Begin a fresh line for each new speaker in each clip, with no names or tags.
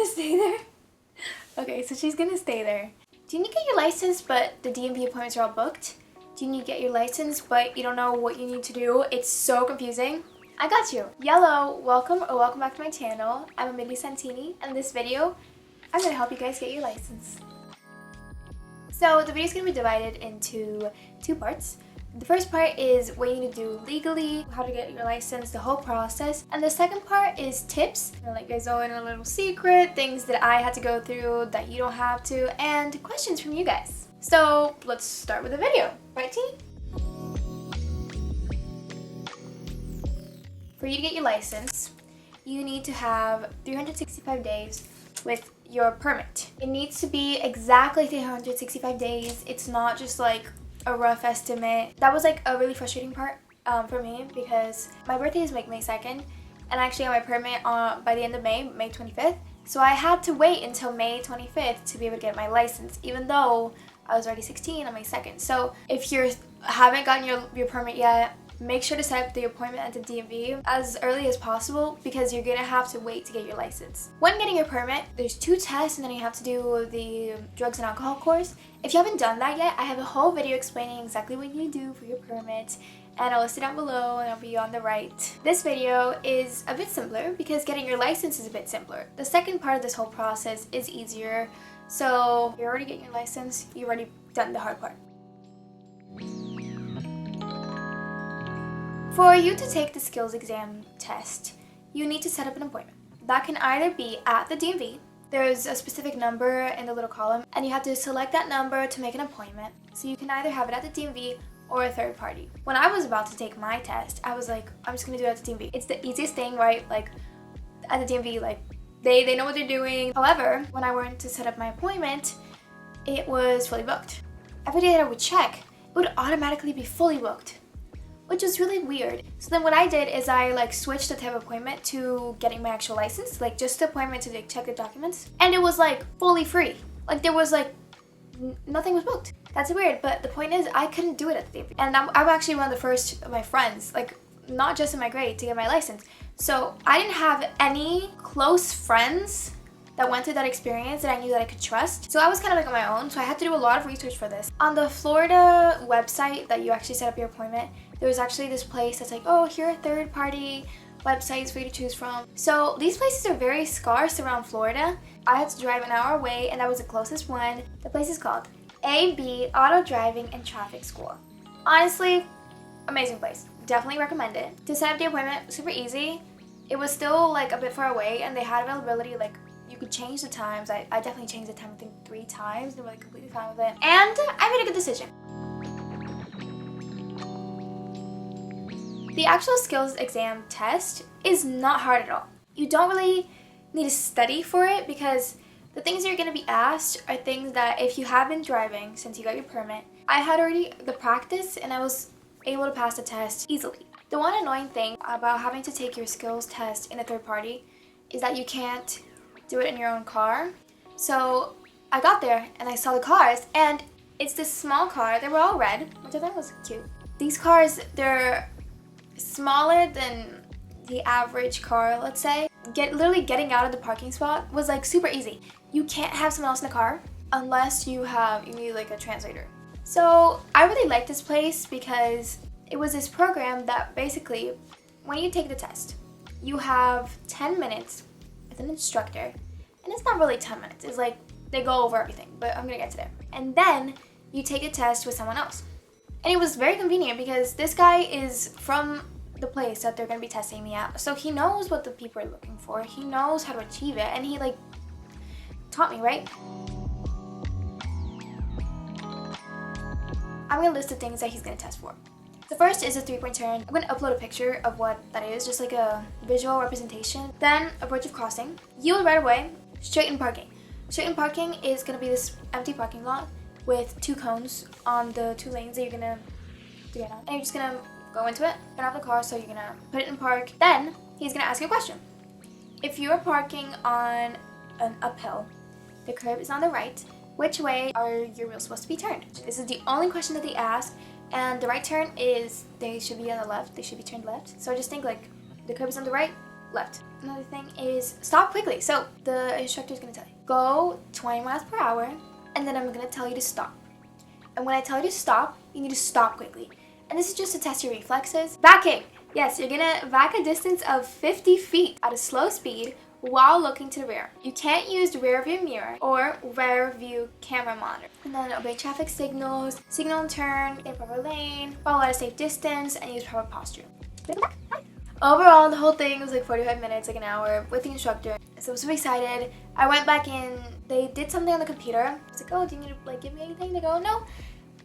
gonna stay there? Okay, so she's gonna stay there. Do you need to get your license but the DMV appointments are all booked? Do you need to get your license but you don't know what you need to do? It's so confusing. I got you. Yellow, welcome back to my channel. I'm Amelia Santini, and in this video, I'm gonna help you guys get your license. So the video is gonna be divided into two parts. The first part is what you need to do legally, how to get your license, the whole process. And the second part is tips. I'm gonna let you guys know in a little secret, things that I had to go through that you don't have to, and questions from you guys. So let's start with the video, right team? For you to get your license, you need to have 365 days with your permit. It needs to be exactly 365 days. It's not just like a rough estimate. That was like a really frustrating part for me because my birthday is like May 2nd and I actually got my permit by the end of May 25th. So I had to wait until May 25th to be able to get my license, even though I was already 16 on May 2nd. So if you haven't gotten your permit yet, make sure to set up the appointment at the DMV as early as possible because you're gonna have to wait to get your license. When getting your permit, there's 2 tests and then you have to do the drugs and alcohol course. If you haven't done that yet, I have a whole video explaining exactly what you need to do for your permit, and I'll list it down below and it'll be on the right. This video is a bit simpler because getting your license is a bit simpler. The second part of this whole process is easier, so you're already getting your license, you've already done the hard part. For you to take the skills exam test, you need to set up an appointment. That can either be at the DMV, there's a specific number in the little column, and you have to select that number to make an appointment. So you can either have it at the DMV or a third party. When I was about to take my test, I was like, I'm just gonna do it at the DMV. It's the easiest thing, right? Like, at the DMV, like, they know what they're doing. However, when I went to set up my appointment, it was fully booked. Every day that I would check, it would automatically be fully booked, which was really weird. So then what I did is I like switched the type of appointment to getting my actual license, like just the appointment to like, check the documents, and it was like fully free. Like there was like nothing was booked. That's weird, but the point is I couldn't do it at the DMV. And I'm actually one of the first of my friends, like not just in my grade, to get my license. So I didn't have any close friends that went through that experience that I knew that I could trust. So I was kind of like on my own, so I had to do a lot of research for this. On the Florida website that you actually set up your appointment, there was actually this place that's like, oh, here are third-party websites for you to choose from. So these places are very scarce around Florida. I had to drive an hour away and that was the closest one. The place is called AB Auto Driving and Traffic School. Honestly, amazing place. Definitely recommend it. To set up the appointment, super easy. It was still like a bit far away and they had availability, like you could change the times. I definitely changed the time, I think 3 times. They were like completely fine with it. And I made a good decision. The actual skills exam test is not hard at all. You don't really need to study for it because the things you're going to be asked are things that if you have been driving since you got your permit, I had already the practice and I was able to pass the test easily. The one annoying thing about having to take your skills test in a third party is that you can't do it in your own car. So I got there and I saw the cars and it's this small car. They were all red, which I thought was cute. These cars, they're smaller than the average car, let's say. Literally getting out of the parking spot was like super easy. You can't have someone else in the car unless you need like a translator. So I really like this place because it was this program that basically, when you take the test, you have 10 minutes with an instructor, and it's not really 10 minutes. It's like they go over everything, but I'm gonna get to there. And then you take a test with someone else. And it was very convenient because this guy is from the place that they're going to be testing me at. So he knows what the people are looking for. He knows how to achieve it. And he like taught me, right? I'm going to list the things that he's going to test for. The first is a 3-point turn. I'm going to upload a picture of what that is, just like a visual representation. Then approach of crossing. Yield right away. Straighten parking. Straighten parking is going to be this empty parking lot with 2 cones on the 2 lanes that you're gonna get on. And you're just gonna go into it, get out of the car, so you're gonna put it in park. Then he's gonna ask you a question. If you're parking on an uphill, the curb is on the right, which way are your wheels supposed to be turned? This is the only question that they ask, and the right turn is they should be on the left, they should be turned left. So just think like the curb is on the right, left. Another thing is stop quickly. So the instructor is going to tell you, go 20 miles per hour, and then I'm going to tell you to stop. And when I tell you to stop, you need to stop quickly. And this is just to test your reflexes. Backing. Yes, you're going to back a distance of 50 feet at a slow speed while looking to the rear. You can't use the rear view mirror or rear view camera monitor. And then obey traffic signals, signal and turn, in proper lane, follow at a safe distance, and use proper posture. Overall, the whole thing was like 45 minutes, like an hour with the instructor. So I was so excited. I went back in, they did something on the computer. I was like, oh, do you need to like give me anything? They go, no,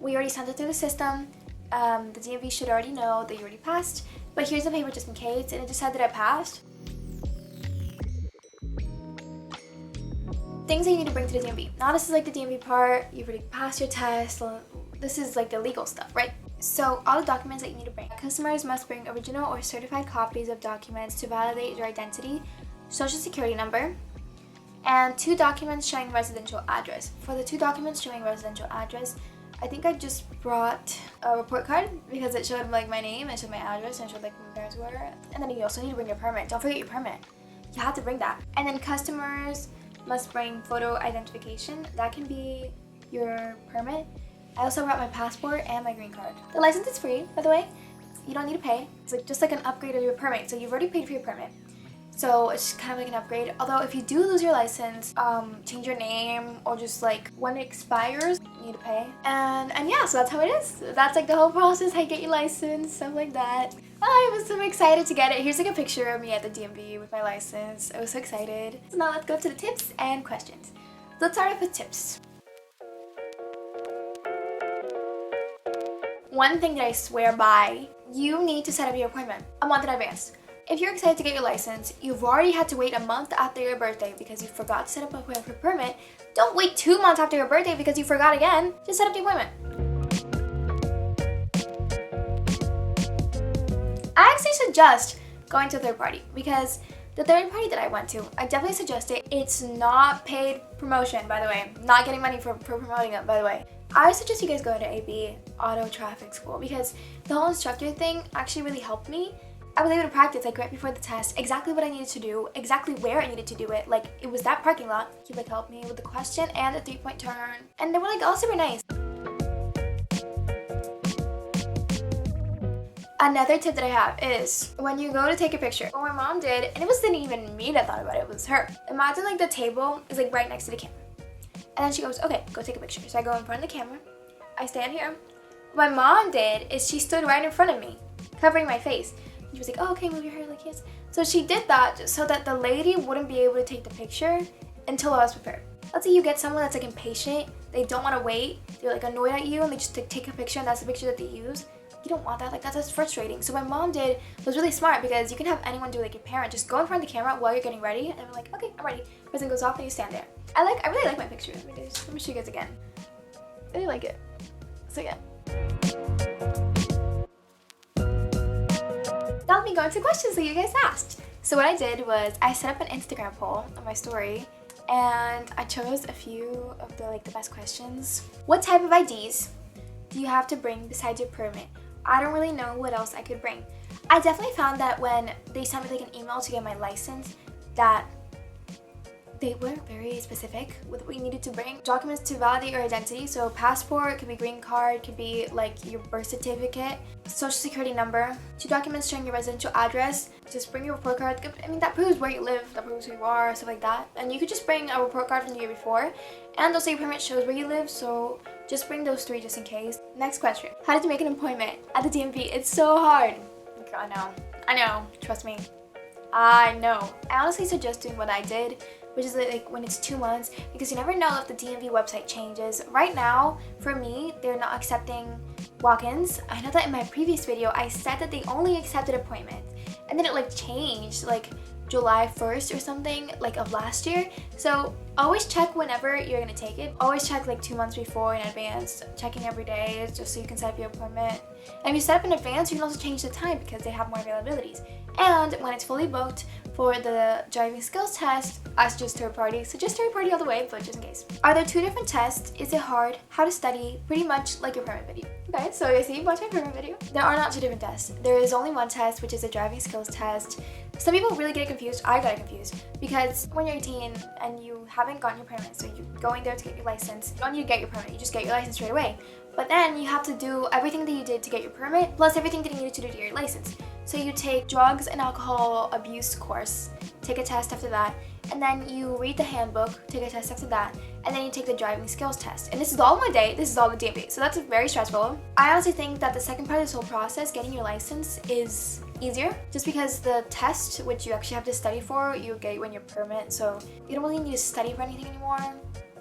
we already sent it through the system. The DMV should already know that you already passed, but here's the paper just in case, and it just said that I passed. Things that you need to bring to the DMV. Now this is like the DMV part, you've already passed your test, this is like the legal stuff, right? So all the documents that you need to bring. Customers must bring original or certified copies of documents to validate your identity, social security number, and 2 documents showing residential address. For the 2 documents showing residential address, I think I just brought a report card because it showed like my name, it showed my address, and it showed like who my parents were. And then you also need to bring your permit. Don't forget your permit. You have to bring that. And then customers must bring photo identification. That can be your permit. I also brought my passport and my green card. The license is free, by the way. You don't need to pay. It's like just like an upgrade of your permit. So you've already paid for your permit. So it's kind of like an upgrade. Although if you do lose your license, change your name, or just like when it expires, you need to pay. And yeah, so that's how it is. That's like the whole process, how you get your license, stuff like that. I was so excited to get it. Here's like a picture of me at the DMV with my license. I was so excited. So now let's go to the tips and questions. Let's start off with tips. One thing that I swear by, you need to set up your appointment a month in advance. If you're excited to get your license, you've already had to wait a month after your birthday because you forgot to set up an appointment for permit. Don't wait 2 months after your birthday because you forgot again. Just set up the appointment. I actually suggest going to a third party because the third party that I went to, I definitely suggest it. It's not paid promotion, by the way. Not getting money for promoting it, by the way. I suggest you guys go to AB, Auto Traffic School, because the whole instructor thing actually really helped me. I was able to practice like right before the test exactly what I needed to do, exactly where I needed to do it. Like it was that parking lot. He like helped me with the question and the 3-point turn, and they were like all super nice. Another tip that I have is when you go to take a picture. What my mom did, and it wasn't even me that thought about it, it was her. Imagine like the table is like right next to the camera. And then she goes, okay, go take a picture. So I go in front of the camera. I stand here. What my mom did is she stood right in front of me, covering my face. She was like, oh, okay, move your hair like yes. So she did that so that the lady wouldn't be able to take the picture until I was prepared. Let's say you get someone that's like impatient. They don't want to wait. They're like annoyed at you and they just take a picture and that's the picture that they use. You don't want that. Like that's frustrating. So what my mom did was really smart because you can have anyone do like your parent. Just go in front of the camera while you're getting ready and I'm like, okay, I'm ready. Person goes off and you stand there. I really like my picture. Let me show you guys again. I really like it. So yeah. Now let me go into questions that you guys asked. So what I did was I set up an Instagram poll on my story and I chose a few of the best questions. What type of IDs do you have to bring besides your permit? I don't really know what else I could bring. I definitely found that when they sent me like an email to get my license that they were very specific with what you needed to bring. Documents to validate your identity, so passport, could be green card, could be like your birth certificate, social security number, 2 documents showing your residential address, just bring your report card. I mean, that proves where you live, that proves who you are, stuff like that. And you could just bring a report card from the year before, and also your permit shows where you live, so just bring those 3 just in case. Next question, how did you make an appointment at the DMV? It's so hard. I know, trust me. I know. I honestly suggest doing what I did, which is like when it's 2 months, because you never know if the DMV website changes. Right now, for me, they're not accepting walk-ins. I know that in my previous video, I said that they only accepted appointments, and then it like changed like July 1st or something like of last year. So always check whenever you're gonna take it. Always check like 2 months before in advance, checking every day just so you can set up your appointment. And if you set up in advance, you can also change the time because they have more availabilities. And when it's fully booked for the driving skills test as just third party. So just third party all the way, but just in case. Are there two different tests? Is it hard? How to study? Pretty much like your permit video. Okay, so you see, you watch my permit video. There are not two different tests. There is only one test, which is a driving skills test. Some people really get confused. I got confused because when you're 18 and you haven't gotten your permit, so you're going there to get your license, you don't need to get your permit, you just get your license straight away. But then you have to do everything that you did to get your permit, plus everything that you needed to do to get your license. So you take drugs and alcohol abuse course, take a test after that, and then you read the handbook, take a test after that, and then you take the driving skills test. And this is all in one day, this is all the DMV, so that's very stressful. I honestly think that the second part of this whole process, getting your license, is easier, just because the test, which you actually have to study for, you get when your permit, so you don't really need to study for anything anymore,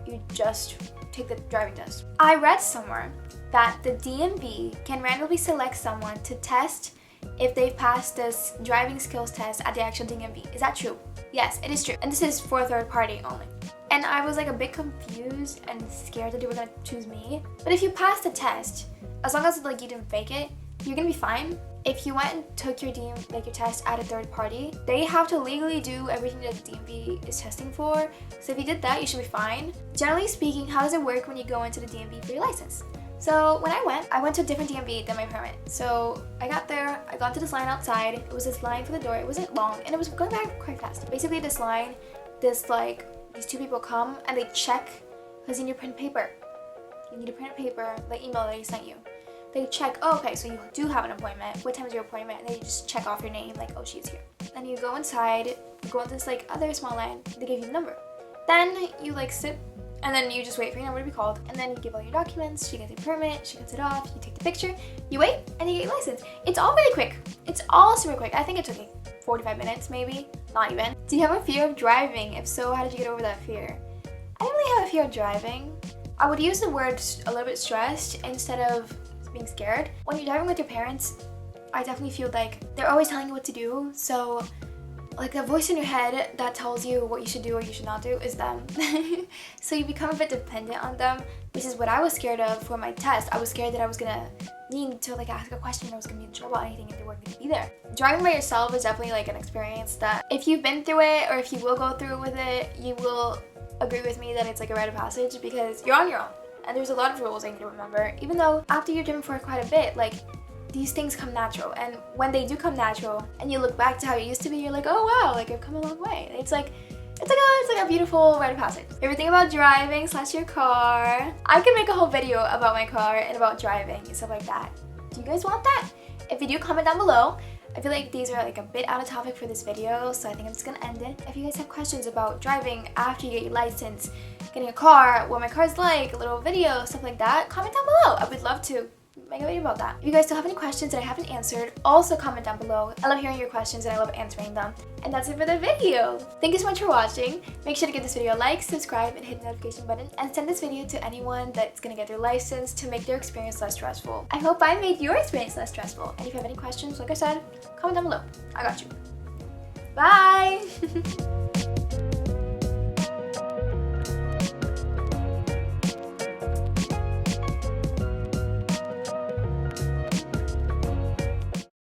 you just take the driving test. I read somewhere that the DMV can randomly select someone to test if they've passed this driving skills test at the actual DMV. Is that true? Yes, it is true. And this is for third party only. And I was like a bit confused and scared that they were gonna choose me. But if you pass the test, as long as like you didn't fake it, you're gonna be fine. If you went and took your your test at a third party, they have to legally do everything that the DMV is testing for. So if you did that, you should be fine. Generally speaking, how does it work when you go into the DMV for your license? So when I went to a different DMV than my permit. So I got there, I got to this line outside. It was this line for the door. It wasn't long and it was going by quite fast. Basically this line, these two people come and they check because you need to print paper. You need to print paper, the email that he sent you. They check, oh, okay, so you do have an appointment. What time is your appointment? And then you just check off your name, like, oh, she's here. Then you go inside, you go into this other small line. They give you the number. Then you sit, and then you just wait for your number to be called. And then you give all your documents. She gets your permit. She gets it off. You take the picture. You wait, and you get your license. It's all really quick. It's all super quick. I think it took me 45 minutes, maybe. Not even. Do you have a fear of driving? If so, how did you get over that fear? I didn't really have a fear of driving. I would use the word a little bit stressed instead of being scared. When you're driving with your parents, I definitely feel like they're always telling you what to do. So a voice in your head that tells you what you should do or you should not do is them. So you become a bit dependent on them, which is what I was scared of for my test. I was scared that I was gonna need to ask a question or I was gonna be in trouble or anything if they weren't gonna be there. Driving by yourself is definitely an experience that if you've been through it or if you will go through with it, you will agree with me that it's a rite of passage because you're on your own. And there's a lot of rules I need to remember, even though after you're driven for quite a bit, these things come natural. And when they do come natural and you look back to how you used to be, you're like, oh wow, I've come a long way. It's like a beautiful rite of passage. Everything about driving / your car. I could make a whole video about my car and about driving and stuff like that. Do you guys want that? If you do, comment down below. I feel like these are a bit out of topic for this video, so I think I'm just gonna end it. If you guys have questions about driving after you get your license, getting a car, what my car's like, a little video, stuff like that, comment down below. I would love to make a video about that. If you guys still have any questions that I haven't answered, also comment down below. I love hearing your questions and I love answering them. And that's it for the video. Thank you so much for watching. Make sure to give this video a like, subscribe, and hit the notification button. And send this video to anyone that's gonna get their license to make their experience less stressful. I hope I made your experience less stressful. And if you have any questions, like I said, comment down below. I got you. Bye!